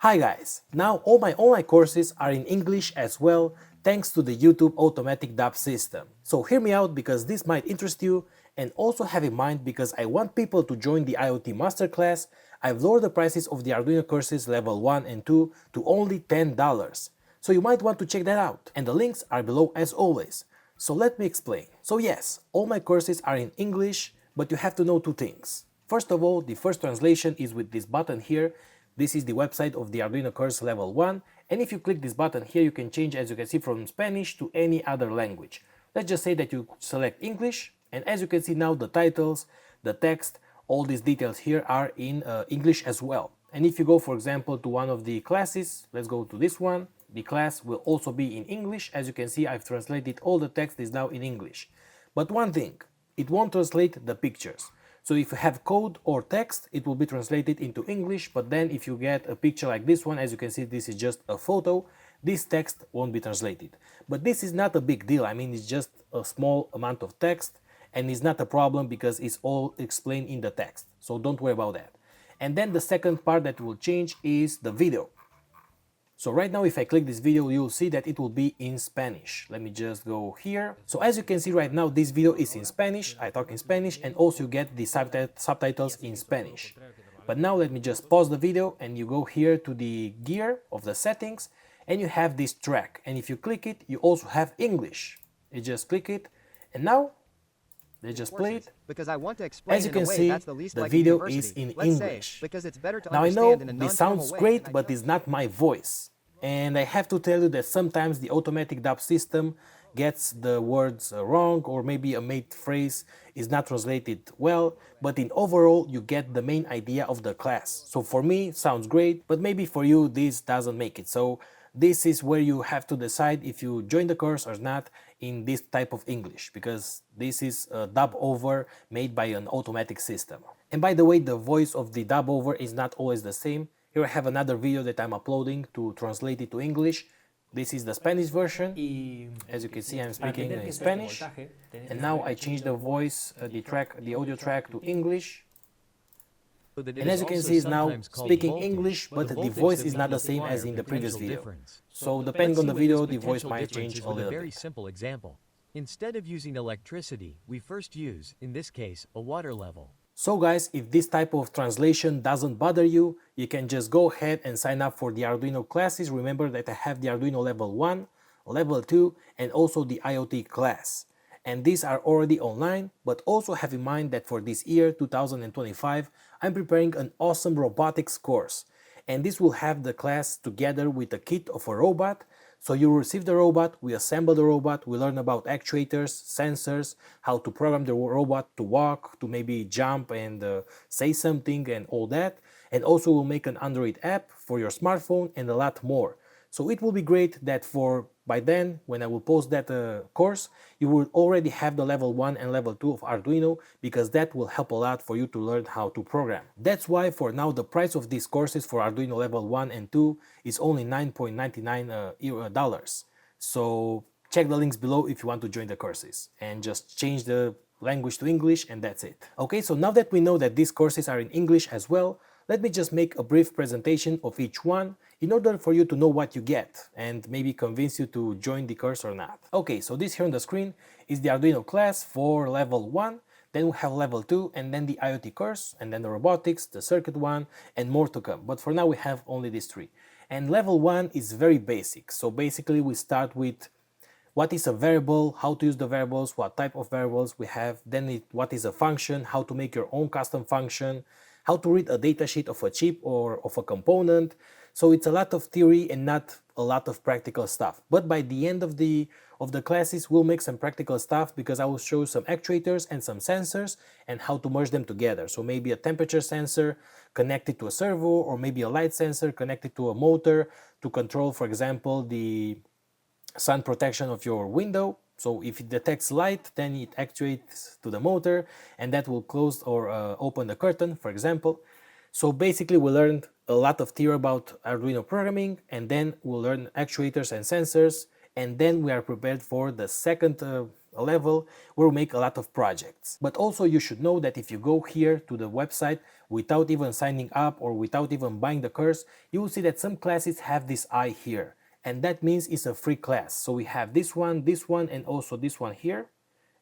Hi guys! Now all my online courses are in English as well, thanks to the YouTube automatic dub system. So hear me out because this might interest you, and also have in mind because I want people to join the IoT masterclass. I've lowered the prices of the Arduino courses level 1 and 2 to only $10. So you might want to check that out, and the links are below as always. So let me explain. So yes, all my courses are in English, but you have to know two things. First of all, the first translation is with this button here. This is the website of the Arduino course level 1, and if you click this button here, you can change, as you can see, from Spanish to any other language. Let's just say that you select English, and as you can see now, the titles, the text, all these details here are in English as well. And if you go, for example, to one of the classes, let's go to this one, the class will also be in English. As you can see, I've translated all the text is now in English. But one thing, it won't translate the pictures. So if you have code or text, it will be translated into English, but then if you get a picture like this one, as you can see, this is just a photo, this text won't be translated. But this is not a big deal. I mean, it's just a small amount of text, and it's not a problem because it's all explained in the text. So don't worry about that. And then the second part that will change is the video. So right now, if I click this video, you'll see that it will be in Spanish. Let me just go here. So as you can see right now, this video is in Spanish. I talk in Spanish, and also you get the subtitles in Spanish. But now let me just pause the video, and you go here to the gear of the settings, and you have this track. And if you click it, you also have English. You just click it, and now they just play it. Because I want to explain as you can see, the like video is in English. Because it's better to now I know understand in a this sounds way, great, but it's not my voice. And I have to tell you that sometimes the automatic dub system gets the words wrong, or maybe a made phrase is not translated well, but in overall you get the main idea of the class. So for me, it sounds great, but maybe for you this doesn't make it. So this is where you have to decide if you join the course or not in this type of English, because this is a dub over made by an automatic system. And by the way, the voice of the dub over is not always the same. Here I have another video that I'm uploading to translate it to English. This is the Spanish version. As you can see, I'm speaking in Spanish. And now I change the voice, the audio track to English. And as you can see, it's now speaking English, but the voice is not the same as in the previous video. So depending on the video, the voice might change a little bit. Very simple example. Instead of using electricity, we first use, in this case, a water level. So guys, if this type of translation doesn't bother you, you can just go ahead and sign up for the Arduino classes. Remember that I have the Arduino level 1, level 2, and also the IoT class. And these are already online, but also have in mind that for this year, 2025, I'm preparing an awesome robotics course. And this will have the class together with a kit of a robot. So you receive the robot, we assemble the robot, we learn about actuators, sensors, how to program the robot to walk, to maybe jump and say something and all that. And also we'll make an Android app for your smartphone and a lot more. So it will be great that by then, when I will post that course, you will already have the level 1 and level 2 of Arduino, because that will help a lot for you to learn how to program. That's why for now the price of these courses for Arduino level 1 and 2 is only $9.99. So check the links below if you want to join the courses, and just change the language to English, and that's it. Okay, so now that we know that these courses are in English as well, let me just make a brief presentation of each one in order for you to know what you get and maybe convince you to join the course or not. Okay, so this here on the screen is the Arduino class for level 1, then we have level 2, and then the IoT course, and then the robotics, the circuit one, and more to come. But for now we have only these three. And level 1 is very basic. So basically we start with what is a variable, how to use the variables, what type of variables we have, then what is a function, how to make your own custom function, how to read a datasheet of a chip or of a component. So it's a lot of theory and not a lot of practical stuff. But by the end of the classes, we'll make some practical stuff, because I will show you some actuators and some sensors and how to merge them together. So maybe a temperature sensor connected to a servo, or maybe a light sensor connected to a motor to control, for example, the sun protection of your window. So if it detects light, then it actuates to the motor, and that will close or open the curtain, for example. So basically we learned a lot of theory about Arduino programming, and then we'll learn actuators and sensors, and then we are prepared for the second a level where we make a lot of projects. But also you should know that if you go here to the website without even signing up or without even buying the course, you will see that some classes have this I here. And that means it's a free class. So we have this one, and also this one here,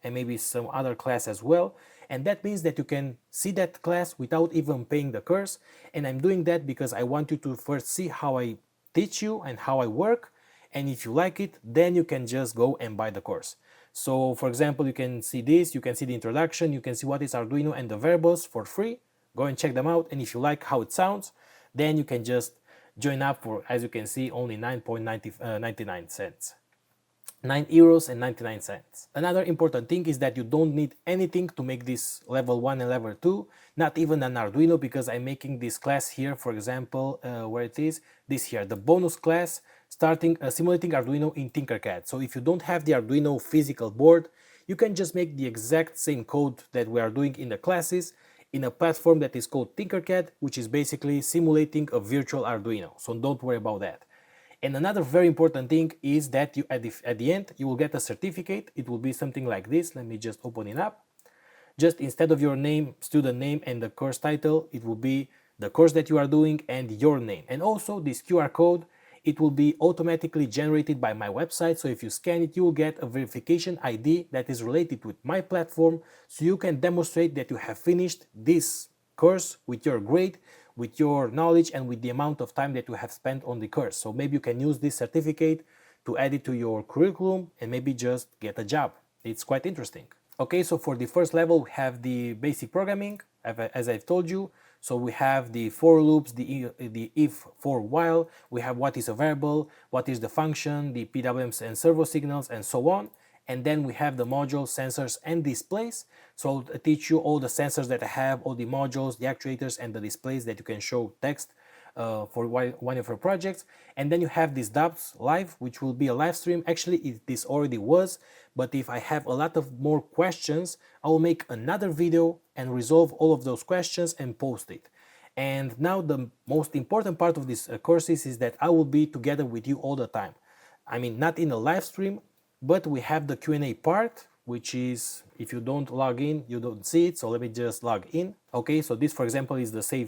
and maybe some other class as well. And that means that you can see that class without even paying the course. And I'm doing that because I want you to first see how I teach you and how I work. And if you like it, then you can just go and buy the course. So for example, you can see this, you can see the introduction, you can see what is Arduino and the variables for free. Go and check them out. And if you like how it sounds, then you can just join up for, as you can see, only 9.99 cents. 9 euros and 99 cents. Another important thing is that you don't need anything to make this level 1 and level 2, not even an Arduino, because I'm making this class here, for example, where it is, this here, the bonus class, starting simulating Arduino in Tinkercad. So if you don't have the Arduino physical board, you can just make the exact same code that we are doing in the classes in a platform that is called Tinkercad, which is basically simulating a virtual Arduino. So don't worry about that. And another very important thing is that you, at the end, you will get a certificate. It will be something like this. Let me just open it up. Just instead of your name, student name, and the course title, it will be the course that you are doing and your name. And also this QR code, it will be automatically generated by my website. So if you scan it, you will get a verification ID that is related with my platform. So you can demonstrate that you have finished this course with your grade, with your knowledge, and with the amount of time that you have spent on the course. So maybe you can use this certificate to add it to your curriculum and maybe just get a job. It's quite interesting. Okay, so for the first level, we have the basic programming, as I've told you. So we have the for loops, the if, for, while, we have what is a variable, what is the function, the PWMs and servo signals, and so on. And then we have the modules, sensors, and displays. So I'll teach you all the sensors that I have, all the modules, the actuators, and the displays that you can show text for one of your projects. And then you have this DAPS live, which will be a live stream. Actually, this already was, but if I have a lot of more questions, I will make another video and resolve all of those questions and post it. And now the most important part of this courses is that I will be together with you all the time. I mean, not in a live stream, but we have the Q&A part, which is, if you don't log in, you don't see it. So let me just log in. Okay, so this, for example, is the same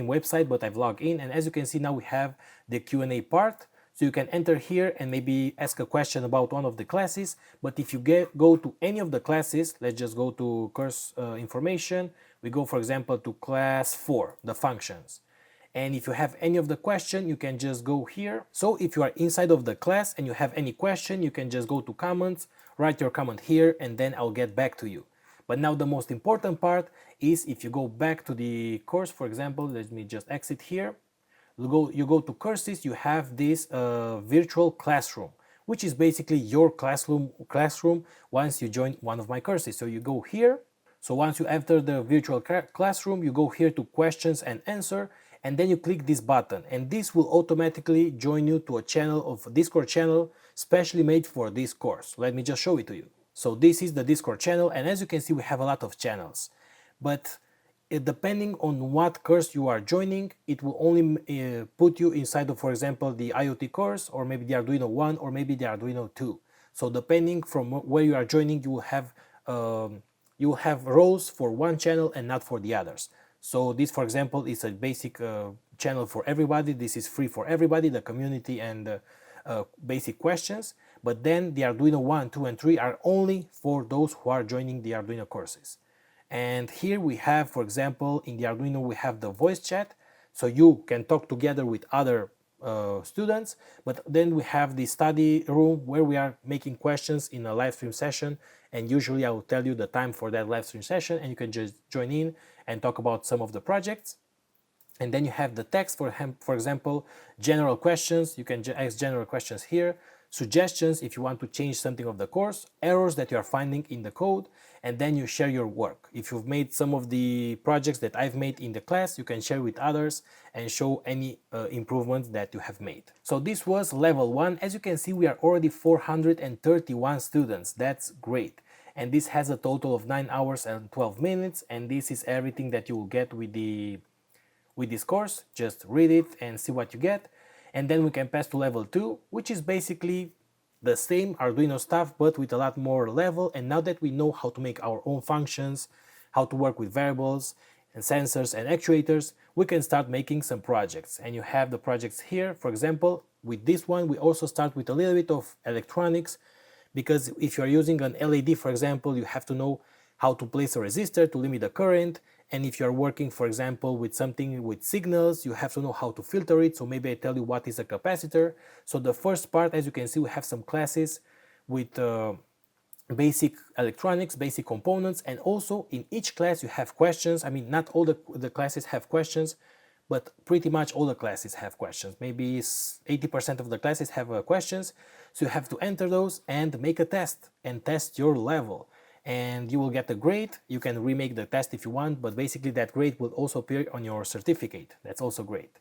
website, but I've logged in. And as you can see, now we have the Q&A part. So you can enter here and maybe ask a question about one of the classes. But if you go to any of the classes, let's just go to course information. We go, for example, to class 4, the functions. And if you have any of the question, you can just go here. So if you are inside of the class and you have any question, you can just go to comments, write your comment here, and then I'll get back to you. But now the most important part is if you go back to the course, for example, let me just exit here. You go to courses, you have this virtual classroom, which is basically your classroom once you join one of my courses. So you go here. So once you enter the virtual classroom, you go here to questions and answer, and then you click this button, and this will automatically join you to a channel of Discord channel specially made for this course. Let me just show it to you. So this is the Discord channel, and as you can see, we have a lot of channels. But depending on what course you are joining, it will only put you inside of, for example, the IoT course, or maybe the Arduino 1, or maybe the Arduino 2. So depending from where you are joining, you will have roles for one channel and not for the others. So this, for example, is a basic channel for everybody. This is free for everybody, the community and basic questions. But then the Arduino 1, 2, and 3 are only for those who are joining the Arduino courses. And here we have, for example, in the Arduino, we have the voice chat. So you can talk together with other students. But then we have the study room where we are making questions in a live stream session. And usually I will tell you the time for that live stream session, and you can just join in and talk about some of the projects. And then you have the text, for example, general questions. You can ask general questions here. Suggestions if you want to change something of the course, errors that you are finding in the code, and then you share your work. If you've made some of the projects that I've made in the class, you can share with others and show any improvements that you have made. So this was level 1. As you can see, we are already 431 students. That's great. And this has a total of 9 hours and 12 minutes, and this is everything that you will get with this course. Just read it and see what you get. And then we can pass to level 2, which is basically the same Arduino stuff, but with a lot more level. And now that we know how to make our own functions, how to work with variables and sensors and actuators, we can start making some projects. And you have the projects here. For example, with this one, we also start with a little bit of electronics, because if you're using an LED, for example, you have to know how to place a resistor to limit the current. And if you're working, for example, with something with signals, you have to know how to filter it. So maybe I tell you what is a capacitor. So the first part, as you can see, we have some classes with basic electronics, basic components, and also in each class you have questions. I mean, not all the classes have questions, but pretty much all the classes have questions. Maybe 80% of the classes have questions. So you have to enter those and make a test and test your level. And you will get a grade. You can remake the test if you want, but basically that grade will also appear on your certificate. That's also great.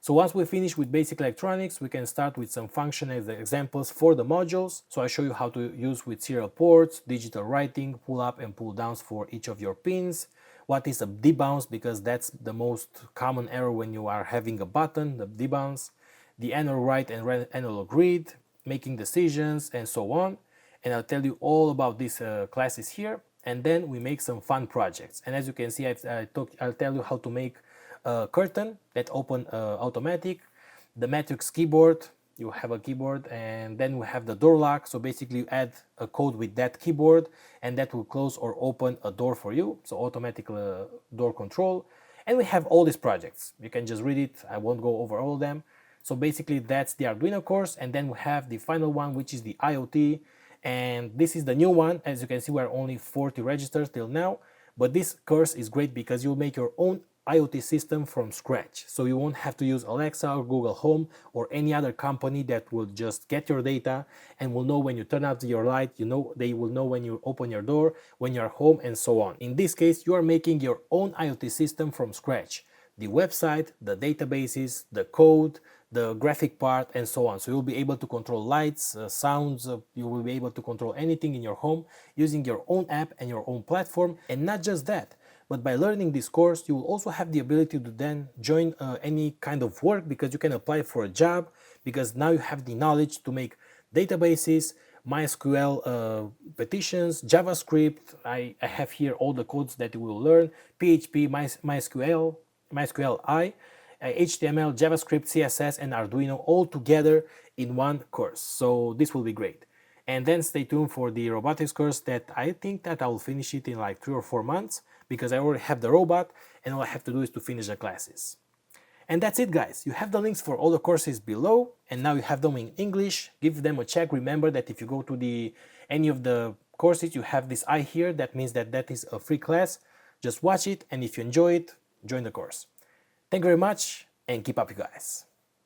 So once we finish with basic electronics, we can start with some function examples for the modules. So I show you how to use with serial ports, digital writing, pull up and pull downs for each of your pins. What is a debounce, because that's the most common error when you are having a button, the debounce, the analog write and analog read, making decisions, and so on. And I'll tell you all about these classes here, and then we make some fun projects. And as you can see, I'll tell you how to make a curtain that open automatic, the matrix keyboard. You have a keyboard, and then we have the door lock. So basically you add a code with that keyboard, and that will close or open a door for you. So automatic door control. And we have all these projects. You can just read it. I won't go over all of them. So basically that's the Arduino course. And then we have the final one, which is the IoT. And this is the new one. As you can see, we're only 40 registers till now, but this course is great because you'll make your own IoT system from scratch. So you won't have to use Alexa or Google Home or any other company that will just get your data and will know when you turn out your light, they will know when you open your door, when you're home, and so on. In this case, you are making your own IoT system from scratch. The website, the databases, the code, the graphic part, and so on. So you'll be able to control lights, sounds, you will be able to control anything in your home using your own app and your own platform. And not just that, but by learning this course, you will also have the ability to then join any kind of work, because you can apply for a job, because now you have the knowledge to make databases, MySQL petitions, JavaScript. I have here all the codes that you will learn, PHP, MySQL, MySQLi, HTML, JavaScript, CSS, and Arduino all together in one course. So this will be great. And then stay tuned for the robotics course that I think that I will finish it in like 3 or 4 months, because I already have the robot and all I have to do is to finish the classes. And that's it, guys. You have the links for all the courses below, and now you have them in English. Give them a check. Remember that if you go to any of the courses, you have this eye here. That means that that is a free class. Just watch it, and if you enjoy it, join the course. Thank you very much, and keep up, you guys.